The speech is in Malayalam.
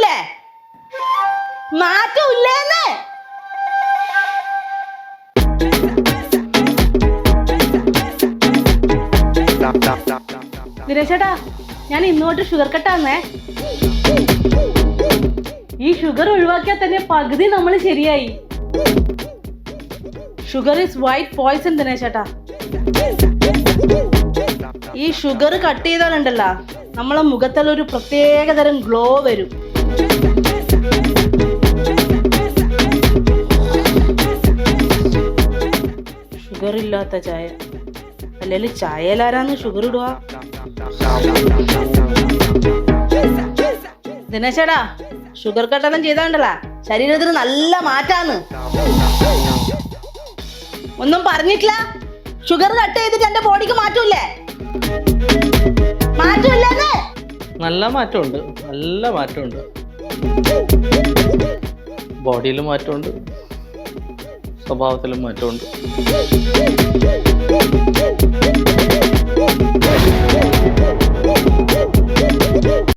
മാറ്റൂല്ലേ? മാറ്റൂല്ലേന്ന്? ദിനേശേട്ടാ, ഞാൻ ഇന്നോട്ട് ഷുഗർ കട്ടാന്നേ. ഈ ഷുഗർ ഒഴിവാക്കിയാൽ തന്നെ പകുതി നമ്മൾ ശരിയായി. ഷുഗർ ഈസ് വൈറ്റ് പോയിസൺ ദിനേശേട്ടാ. ഈ ഷുഗർ കട്ട് ചെയ്താലുണ്ടല്ലോ നമ്മളെ മുഖത്തുള്ള പ്രത്യേക തരം ഗ്ലോ വരും. ഷുഗർ ഇല്ലാത്ത ചായ, അല്ലെങ്കിൽ ചായയിലാരാന്ന് ഷുഗർ ഇടുക? ദിനേശേടാ, ഷുഗർ കട്ടെല്ലാം ചെയ്താണ്ടല്ലോ ശരീരത്തിന് നല്ല മാറ്റാന്ന്. ഒന്നും പറഞ്ഞിട്ടില്ല. ഷുഗർ കട്ട് ചെയ്തിട്ട് എന്റെ ബോഡിക്ക് മാറ്റൂല്ലേ? മാറ്റൂല്ലേ? നല്ല മാറ്റമുണ്ട്, നല്ല മാറ്റമുണ്ട്. ബോഡിയിലും മാറ്റമുണ്ട്, സ്വഭാവത്തിലും മാറ്റമുണ്ട്.